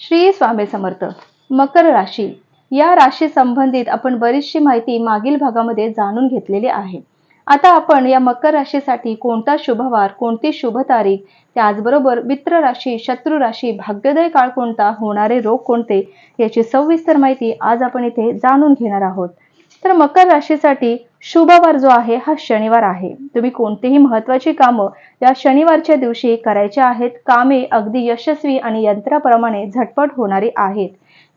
श्री स्वामी समर्थ. मकर राशी या राशी संबंधित आपण बरीचशी माहिती मागील भागामध्ये जाणून घेतलेली आहे. आता आपण या मकर राशीसाठी कोणता शुभवार, कोणती शुभ तारीख, त्याचबरोबर मित्र राशी, शत्रू राशी, भाग्योदय काळ कोणता, होणारे रोग कोणते याची सविस्तर माहिती आज आपण इथे जाणून घेणार आहोत. तर मकर राशीसाठी शुभवार जो आहे हा शनिवार आहे. तुम्ही कोणतीही महत्त्वाची कामं या शनिवारच्या दिवशी करायचे आहेत. कामे अगदी यशस्वी आणि यंत्राप्रमाणे झटपट होणारी आहेत.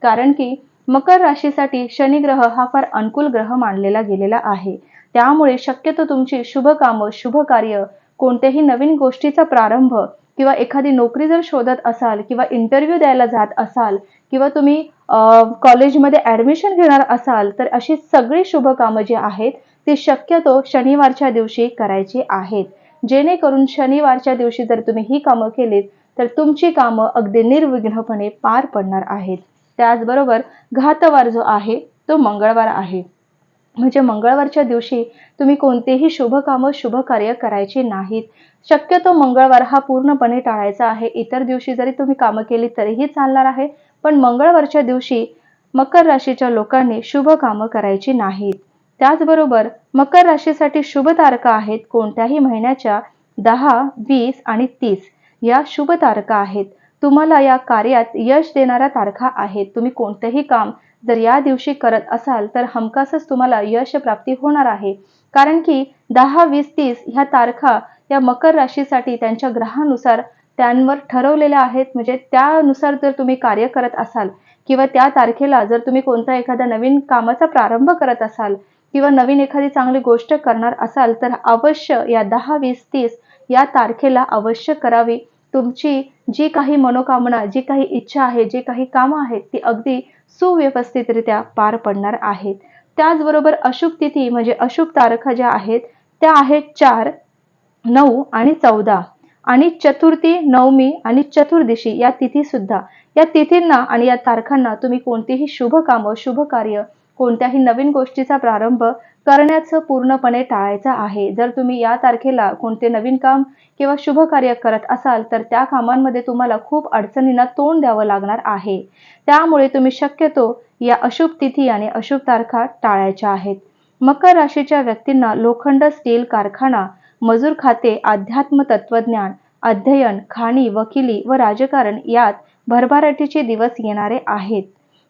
कारण की मकर राशीसाठी शनी ग्रह हा फार अनुकूल ग्रह मानलेला गेलेला आहे. त्यामुळे शक्यतो तुमची शुभ कामं, शुभ कार्य, कोणत्याही नवीन गोष्टीचा प्रारंभ किंवा एखादी नोकरी जर शोधत असाल किंवा इंटरव्ह्यू द्यायला जात असाल किंवा तुम्ही कॉलेजमध्ये ऍडमिशन घेणार असाल तर अशी सगळी शुभ कामं जी आहेत ती शक्यतो शनिवारच्या दिवशी करायची आहेत. जेणेकरून शनिवारच्या दिवशी जर तुम्ही ही कामं केलीत तर तुमची कामं अगदी निर्विघ्नपणे पार पडणार आहेत. त्याचबरोबर घातवार जो आहे तो मंगळवार आहे. म्हणजे मंगळवारच्या दिवशी तुम्ही कोणतेही शुभ कामं, शुभ कार्य करायची नाहीत. शक्यतो मंगळवार हा पूर्णपणे टाळायचा आहे. इतर दिवशी जरी तुम्ही कामं केली तरीही चालणार आहे, पण मंगळवारच्या दिवशी मकर राशीच्या लोकांनी शुभ कामं करायची नाहीत. त्याचबरोबर मकर राशीसाठी शुभ तारखा आहेत कोणत्याही महिन्याच्या 10, 20 आणि 30 या शुभ तारखा आहेत. तुम्हाला या कार्यात यश देणाऱ्या तारखा आहेत. तुम्ही कोणतेही काम जर या दिवशी करत असाल तर हमखासच तुम्हाला यश प्राप्ती होणार आहे. कारण की 10, 20, 30 ह्या तारखा या मकर राशीसाठी त्यांच्या ग्रहानुसार त्यांवर ठरवलेल्या आहेत. म्हणजे त्यानुसार जर तुम्ही कार्य करत असाल किंवा त्या तारखेला जर तुम्ही कोणता एखादा नवीन कामाचा प्रारंभ करत असाल किंवा नवीन एखादी चांगली गोष्ट करणार असाल तर अवश्य या 10, 20, 30 या तारखेला अवश्य करावी. तुमची जी काही मनोकामना, जी काही इच्छा आहे, जी काही कामं आहेत ती अगदी सुव्यवस्थितरित्या पार पडणार आहेत. त्याचबरोबर अशुभ तिथी म्हणजे अशुभ तारखा ज्या आहेत त्या आहेत 4, 9 आणि 14 आणि चतुर्थी, नवमी आणि चतुर्दशी या तिथी सुद्धा. या तिथींना आणि या तारखांना तुम्ही कोणतीही शुभ कामं, शुभ कार्य, कोणत्याही नवीन गोष्टीचा प्रारंभ करण्याचं पूर्णपणे टाळायचं आहे. जर तुम्ही या तारखेला कोणते नवीन काम किंवा शुभ कार्य करत असाल तर त्या कामांमध्ये तुम्हाला खूप अडचणींना तोंड द्यावं लागणार आहे. त्यामुळे तुम्ही शक्यतो या अशुभ तिथी आणि अशुभ तारखा टाळायच्या आहेत. मकर राशीच्या व्यक्तींना लोखंड, स्टील कारखाना, मजूर खाते, अध्यात्म, तत्वज्ञान, अध्ययन, खाणी, वकिली व राजकारण यात भरभराटीचे दिवस येणारे आहेत.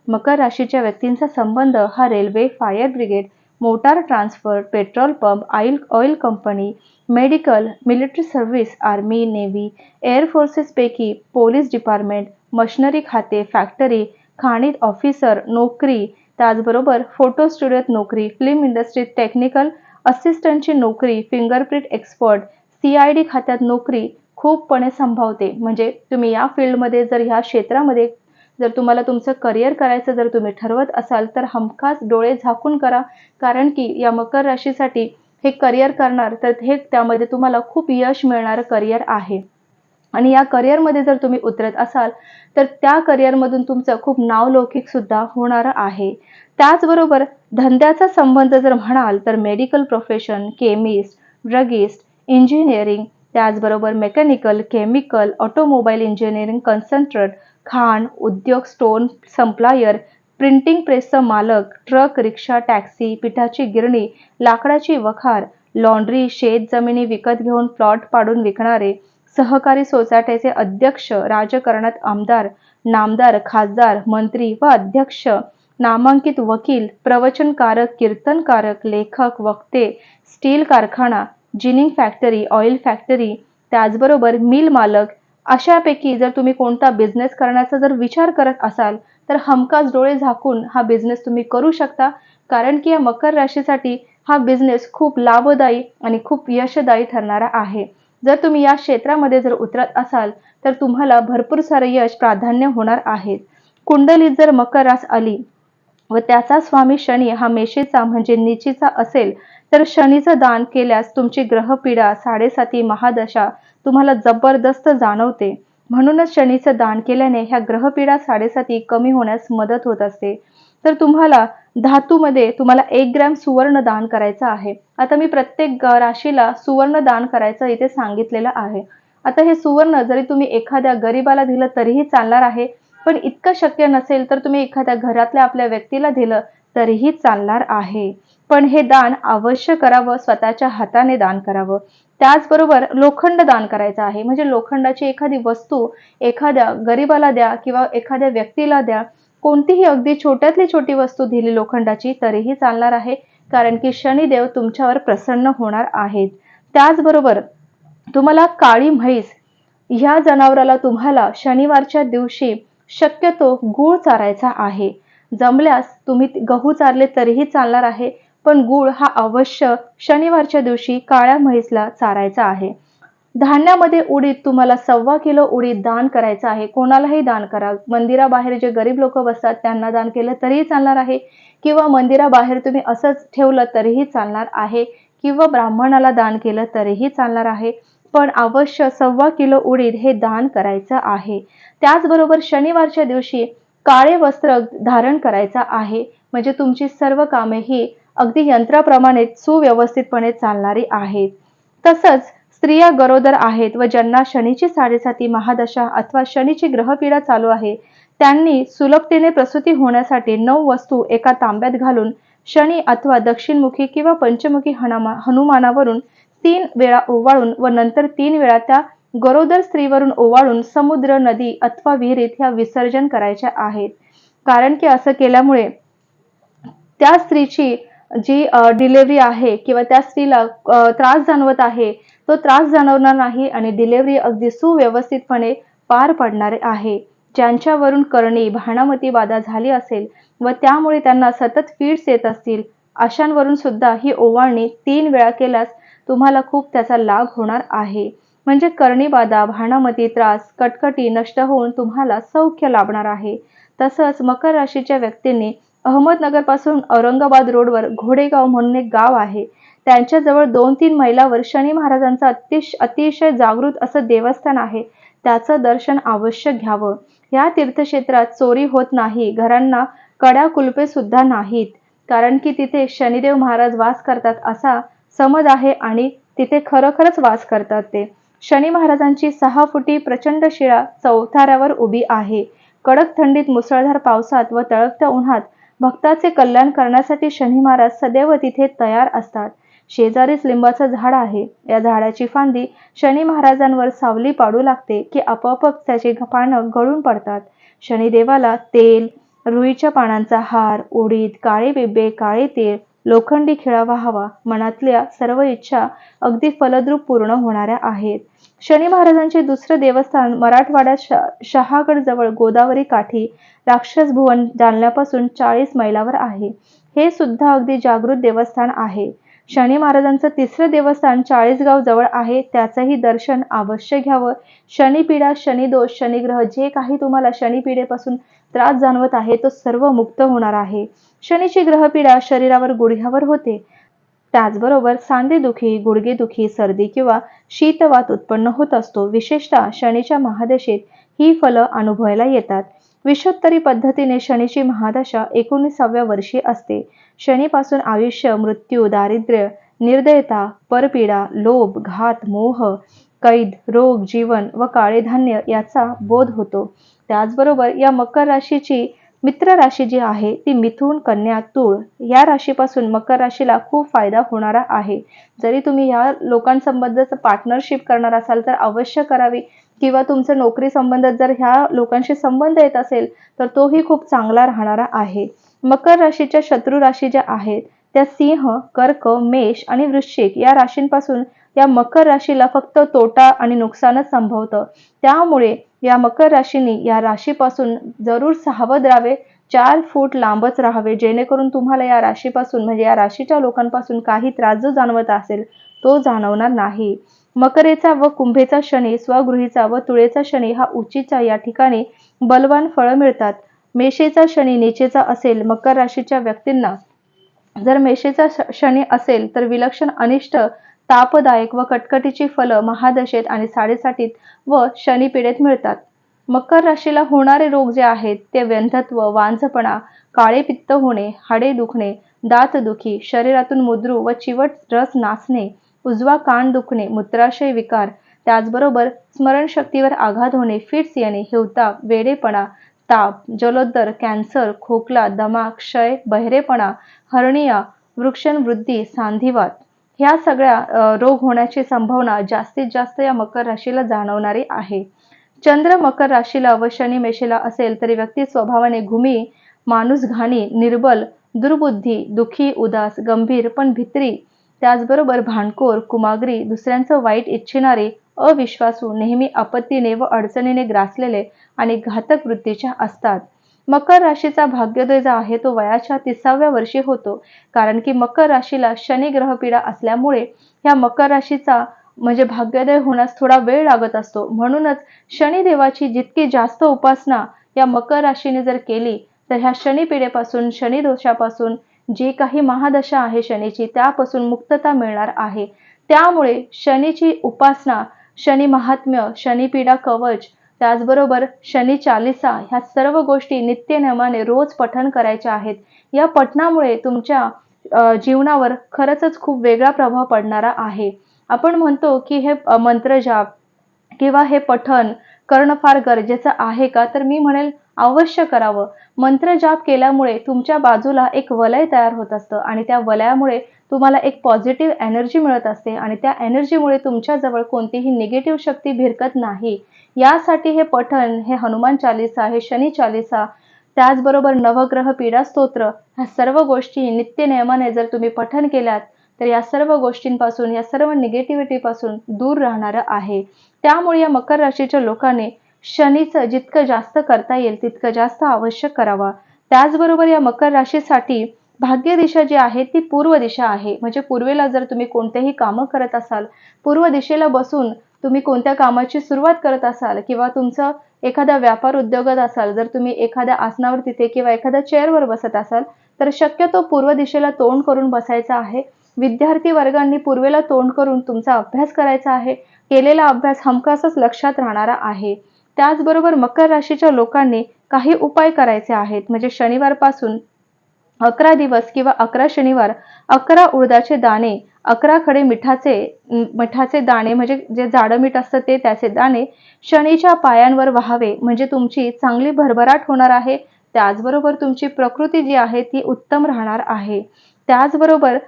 मकर राशीच्या व्यक्तींचा संबंध हा railway, fire brigade, motor transfer, petrol pump, oil company, medical, military service, army, navy, air forces पैकी पोलीस डिपार्टमेंट, मशिनरी खाते, फॅक्टरी, खाणीत ऑफिसर, नोकरी, त्याचबरोबर फोटो स्टुडिओत नोकरी, फिल्म इंडस्ट्रीत टेक्निकल असिस्टंटची नोकरी, फिंगरप्रिंट एक्सपर्ट, CID खात्यात नोकरी खूपपणे संभावते. म्हणजे तुम्ही या फील्डमध्ये जर ह्या क्षेत्रामध्ये जर तुम्हाला तुमचं करिअर करायचं जर तुम्ही ठरवत असाल तर हमखास डोळे झाकून करा. कारण की या मकर राशीसाठी हे करिअर करणार तर हे त्यामध्ये तुम्हाला खूप यश मिळणारं करिअर आहे. आणि या करिअरमध्ये जर तुम्ही उतरत असाल तर त्या करिअरमधून तुमचं खूप नावलौकिक सुद्धा होणार आहे. त्याचबरोबर धंद्याचा संबंध जर म्हणाल तर medical profession, chemist, druggist, engineering, त्याचबरोबर mechanical, chemical, automobile engineering consultant, खाण, उद्योग, स्टोन सप्लायर, प्रिंटिंग प्रेसचा मालक, ट्रक, रिक्षा, टॅक्सी, पिठाची गिरणी, लाकडाची वखार, लॉन्ड्री, शेत जमिनी विकत घेऊन प्लॉट पाडून विकणारे, सहकारी सोसायटीचे अध्यक्ष, राजकारणात आमदार, नामदार, खासदार, मंत्री व अध्यक्ष, नामांकित वकील, प्रवचनकारक, कीर्तनकारक, लेखक, वक्ते, स्टील कारखाना, जिनिंग फॅक्टरी, ऑइल फॅक्टरी, त्याचबरोबर मिल मालक, अशापैकी जर तुम्ही कोणता बिझनेस करण्याचा जर विचार करत असाल तर हमखास डोळे झाकून हा बिझनेस तुम्ही करू शकता. कारण की या मकर राशीसाठी हा बिझनेस खूप लाभदायी आणि खूप यशदायी ठरणारा आहे. जर तुम्ही या क्षेत्रामध्ये जर उतरत असाल तर तुम्हाला भरपूर सारे यश प्राधान्य होणार आहे. कुंडलीत जर मकर रास आली व त्याचा स्वामी शनी हा मेषेचा म्हणजे नीचीचा असेल तर शनीचं दान केल्यास तुमची ग्रहपीडा, 7.5 महादशा तुम्हाला जबरदस्त जाणवते. म्हणूनच शनीचं दान केल्याने ह्या ग्रहपीडा 7.5 कमी होण्यास मदत होत असते. तर तुम्हाला धातूमध्ये तुम्हाला 1 ग्रॅम सुवर्ण दान करायचं आहे. आता मी प्रत्येक राशीला सुवर्ण दान करायचं इथे सांगितलेलं आहे. आता हे सुवर्ण जरी तुम्ही एखाद्या गरीबाला दिलं तरीही चालणार आहे पण इतकं शक्य नसेल तर तुम्ही एखाद्या घरातल्या आपल्या व्यक्तीला दिलं तरीही चालणार आहे. पण हे दान अवश्य करावं, स्वतःच्या हाताने दान करावं. त्याचबरोबर लोखंड दान करायचं आहे. म्हणजे लोखंडाची एखादी वस्तू एखाद्या गरिबाला द्या किंवा एखाद्या व्यक्तीला द्या. कोणतीही अगदी छोट्यातली छोटी वस्तू दिली लोखंडाची तरीही चालणार आहे. कारण की शनिदेव तुमच्यावर प्रसन्न होणार आहेत. त्याचबरोबर तुम्हाला काळी म्हैस ह्या जनावराला तुम्हाला शनिवारच्या दिवशी शक्यतो गूळ चारायचा आहे. जमल्यास तुम्ही गहू चारले तरीही चालणार आहे. पण गूळ हा अवश्य शनिवारच्या दिवशी काळ्या म्हैसला चारायचा आहे. धान्यामध्ये उडीद तुम्हाला 1.25 किलो उडीद दान करायचं आहे. कोणालाही दान करा. मंदिराबाहेर जे गरीब लोक बसतात त्यांना दान केलं तरीही चालणार आहे किंवा मंदिराबाहेर तुम्ही असंच ठेवलं तरीही चालणार आहे किंवा ब्राह्मणाला दान केलं तरीही चालणार आहे. पण अवश्य 1.25 किलो उडीद हे दान करायचं आहे. त्याचबरोबर शनिवारच्या दिवशी काळे वस्त्र धारण करायचं आहे. म्हणजे तुमची सर्व कामे ही अगदी यंत्राप्रमाणे सुव्यवस्थितपणे चालणारी आहेत. तसंच स्त्रिया गरोदर आहेत व ज्यांना शनीची 7.5 महादशा अथवा शनीची ग्रहपीडा चालू आहे, त्यांनी सुलभतेने प्रसूती होण्यासाठी 9 वस्तू एका तांब्यात घालून शनी अथवा दक्षिणमुखी किंवा पंचमुखी हनुमानावरून 3 वेळा ओवाळून व नंतर 3 वेळा त्या गरोदर स्त्रीवरून ओवाळून समुद्र, नदी अथवा विहिरीत ह्या विसर्जन करायच्या आहेत. कारण की असं केल्यामुळे त्या स्त्रीची जी डिलिव्हरी आहे किंवा त्या स्त्रीला त्रास जाणवत आहे, तो त्रास जाणवणार नाही आणि डिलिव्हरी अगदी सुव्यवस्थितपणे पार पडणार आहे. ज्यांच्यावरून करणी, भानामती बाधा झाली असेल व त्यामुळे त्यांना सतत फिट्स येत असतील, अशांवरून सुद्धा ही ओवाळणी 3 वेळा केल्यास तुम्हाला खूप त्याचा लाभ होणार आहे. म्हणजे करणी बाधा, भानामती त्रास, कटकटी नष्ट होऊन तुम्हाला सौख्य लाभणार आहे. तसंच मकर राशीच्या व्यक्तींनी अहमदनगरपासून औरंगाबाद रोडवर घोडेगाव म्हणून एक गाव आहे. त्यांच्याजवळ 2-3 मैलावर शनी महाराजांचं अतिशय जागृत असं देवस्थान आहे. त्याचं दर्शन अवश्य घ्यावं. या तीर्थक्षेत्रात चोरी होत नाही. घरांना कड्या कुलपे सुद्धा नाहीत. कारण की तिथे शनिदेव महाराज वास करतात असा समज आहे आणि तिथे खरोखरच वास करतात ते. शनी महाराजांची 6 फुटी प्रचंड शिळा चौथाऱ्यावर उभी आहे. कडक थंडीत, मुसळधार पावसात व तळपत्या उन्हात भक्ताचे कल्याण करण्यासाठी शनी महाराज सदैव तिथे तयार असतात. शेजारीच लिंबाचं झाड आहे. या झाडाची फांदी शनी महाराजांवर सावली पाडू लागते की आपोआपच त्याची पानं गळून पडतात. शनिदेवाला तेल, रुईच्या पानांचा हार, उडीद, काळे बिबे, काळे तीळ, लोखंडी खिळा व्हावा. मनातल्या सर्व इच्छा अगदी फलद्रूप पूर्ण होणाऱ्या आहेत. शनी महाराजांचे दुसरं देवस्थान मराठवाड्यात शहागड जवळ गोदावरी काठी राक्षस भुवन जालन्यापासून 40 मैलावर आहे. हे सुद्धा अगदी जागृत देवस्थान आहे. शनी महाराजांचं तिसरं देवस्थान चाळीसगाव जवळ आहे. त्याचंही दर्शन अवश्य घ्यावं. शनिपीडा, शनिदोष, शनिग्रह जे काही तुम्हाला शनिपीडेपासून त्रास जाणवत आहे तो सर्व मुक्त होणार आहे. शनीची ग्रहपीडा शरीरावर, गुडघ्यावर होते. त्याचबरोबर सांधेदुखी, गुडघेदुखी, सर्दी किंवा शीतवात उत्पन्न होत असतो. विशेषतः शनीच्या महादशेत ही फलं अनुभवायला येतात. विषोत्तरी पद्धतीने शनीची महादशा 19व्या वर्षी असते. शनीपासून आयुष्य, मृत्यू, दारिद्र्य, निर्दयता, परपीडा, लोभ, घात, मोह, कैद, रोग, जीवन व काळे धान्य याचा बोध होतो. त्याचबरोबर या मकर राशीची मित्र राशी जी आहे ती मिथुन, कन्या, तुळ या राशीपासून मकर राशीला खूप फायदा होणारा आहे. जरी तुम्ही या लोकांसंबंधाचं पार्टनरशिप करणार असाल तर अवश्य करावी किंवा तुमचं नोकरी संबंधात जर ह्या लोकांशी संबंध येत असेल तर तोही खूप चांगला राहणारा आहे. मकर राशीच्या शत्रू राशी ज्या आहेत त्या सिंह, कर्क, मेष आणि वृश्चिक या राशींपासून या मकर राशीला फक्त तोटा आणि नुकसानच संभवतं. त्यामुळे या मकर राशीने या राशीपासून जरूर सावध राहावे. 4 फूट लांबच राहावे जेणेकरून तुम्हाला या राशीपासून म्हणजे या राशीच्या लोकांपासून काही त्रास जो जाणवत असेल तो जाणवणार नाही. मकरेचा व कुंभेचा शनी स्वगृहीचा व तुळेचा शनी हा उच्चीचा या ठिकाणी बलवान फळं मिळतात. मेषेचा शनी नीचेचा असेल मकर राशीच्या व्यक्तींना जर मेषेचा शनी असेल तर विलक्षण अनिष्ट, तापदायक व कटकटीची फलं महादशेत आणि 7.5 व शनिपीडेत मिळतात. मकर राशीला होणारे रोग जे आहेत ते व्यंधत्व, वांझपणा, काळे पित्त होणे, हाडे दुखणे, दातदुखी, शरीरातून मुद्रू व चिवट रस नासणे, उजवा कान दुखणे, मूत्राशय विकार, त्याचबरोबर स्मरणशक्तीवर आघात होणे, फिट्स येणे, हिवताप, वेडेपणा, ताप, जलोदर, कॅन्सर, खोकला, दमा, क्षय, बहिरेपणा, हर्निया, वृषणवृद्धी, सांधिवात ह्या सगळ्या रोग होण्याची संभावना जास्तीत जास्त या मकर राशीला जाणवणारी आहे. चंद्र मकर राशीला व शनी मेषेला असेल तरी व्यक्ती स्वभावाने घुमी, माणूसघाणी, निर्बल, दुर्बुद्धी, दुःखी, उदास, गंभीर पण भित्री, त्याचबरोबर भांडखोर, कुमाग्री, दुसऱ्यांचं वाईट इच्छिणारे, अविश्वासू, नेहमी आपत्तीने व अडचणीने ग्रासलेले आणि घातक वृत्तीच्या असतात. मकर राशीचा भाग्योदय जो आहे तो वयाच्या 30व्या वर्षी होतो, कारण की मकर राशीला शनी ग्रहपीडा असल्यामुळे ह्या मकर राशीचा म्हणजे भाग्योदय होण्यास थोडा वेळ लागत असतो. म्हणूनच शनिदेवाची जितकी जास्त उपासना या मकर राशीने जर केली तर ह्या शनिपीडेपासून, शनी दोषापासून, जी काही महादशा आहे शनीची त्यापासून मुक्तता मिळणार आहे. त्यामुळे शनीची उपासना, शनी महात्म्य, शनिपीडा कवच, त्याचबरोबर शनी चालीसा ह्या सर्व गोष्टी नित्यनेमाने रोज पठण करायच्या आहेत. या पठणामुळे तुमच्या जीवनावर खरंच खूप वेगळा प्रभाव पडणारा आहे. आपण म्हणतो की हे मंत्रजाप किंवा हे पठण करणं फार गरजेचं आहे का? तर मी म्हणेल अवश्य करावं. मंत्रजाप केल्यामुळे तुमच्या बाजूला एक वलय तयार होत असतं आणि त्या वलयामुळे तुम्हाला एक पॉझिटिव्ह एनर्जी मिळत असते आणि त्या एनर्जीमुळे तुमच्याजवळ कोणतीही निगेटिव्ह शक्ती भिरकत नाही. यासाठी हे पठण, हे हनुमान चालीसा, हे शनी चालीसा, त्याचबरोबर नवग्रह पीडा स्तोत्र ह्या सर्व गोष्टी नित्यनेमाने जर तुम्ही पठण केल्यात तर या सर्व गोष्टींपासून, या सर्व निगेटिव्हिटीपासून दूर राहणारं आहे. त्यामुळे या मकर राशीच्या लोकांनी शनीचं जितकं जास्त करता येईल तितकं जास्त आवश्यक करावा. त्याचबरोबर या मकर राशीसाठी भाग्य दिशा जी आहे ती पूर्व दिशा आहे. म्हणजे पूर्वेला जर तुम्ही कोणतेही कामं करत असाल, पूर्व दिशेला बसून तुम्ही कोणत्या कामाची सुरुवात करत असाल किंवा तुमचं एखादा व्यापार उद्योगात असाल, जर तुम्ही एखाद्या आसनावर तिथे किंवा एखाद्या चेअरवर बसत असाल, तर शक्यतो पूर्व दिशेला तोंड करून बसायचं आहे. विद्यार्थी वर्गांनी पूर्वेला तोंड करून तुमचा अभ्यास करायचा आहे. केलेला अभ्यास हमखासच लक्षात राहणारा आहे. त्याचबरोबर मकर राशीच्या लोकांनी काही उपाय करायचे आहेत. म्हणजे शनिवारपासून 11 दिवस किंवा 11 शनिवार 11 उडदाचे दाणे, 11 खडे मिठाचे दाणे म्हणजे जे जाडं मीठ असतं ते त्याचे दाणे शनीच्या पायांवर वाहावे. म्हणजे तुमची चांगली भरभराट होणार आहे. त्याचबरोबर तुमची प्रकृती जी आहे ती उत्तम राहणार आहे. त्याचबरोबर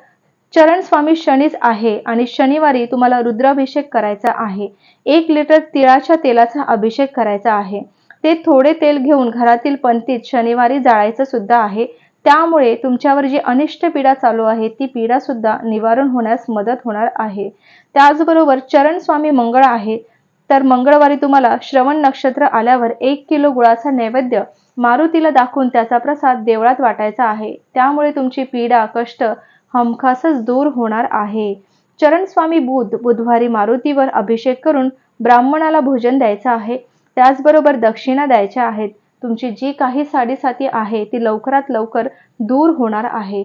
चरण स्वामी शनीच आहे आणि शनिवारी तुम्हाला रुद्राभिषेक करायचा आहे. 1 लिटर तिळाच्या तेलाचा अभिषेक करायचा आहे. ते थोडे तेल घेऊन घरातील पंतीत शनिवारी जाळायचं सुद्धा आहे. त्यामुळे तुमच्यावर जी अनिष्ट पीडा चालू आहे ती पीडा सुद्धा निवारण होण्यास मदत होणार आहे. त्याचबरोबर चरण स्वामी मंगळ आहे. तर मंगळवारी तुम्हाला श्रवण नक्षत्र आल्यावर 1 किलो गुळाचा नैवेद्य मारुतीला दाखवून त्याचा प्रसाद देवळात वाटायचा आहे. त्यामुळे तुमची पीडा, कष्ट हमखासच दूर होणार आहे. चरण स्वामी बुधवारी मारुतीवर अभिषेक करून ब्राह्मणाला भोजन द्यायचं आहे. त्याचबरोबर दक्षिणा द्यायच्या आहेत. तुमची जी काही साडेसाती आहे ती लवकरात लवकर दूर होणार आहे.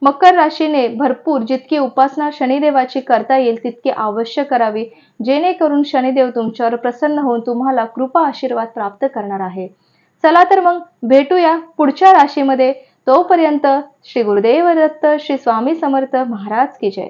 मकर राशीने भरपूर जितकी उपासना शनिदेवाची करता येईल तितकी अवश्य करावी, जेणेकरून शनिदेव तुमच्यावर प्रसन्न होऊन तुम्हाला कृपा आशीर्वाद प्राप्त करणार आहे. चला तर मग भेटूया पुढच्या राशीमध्ये. तोपर्यंत श्री गुरुदेव दत्त, श्री स्वामी समर्थ महाराज की जय.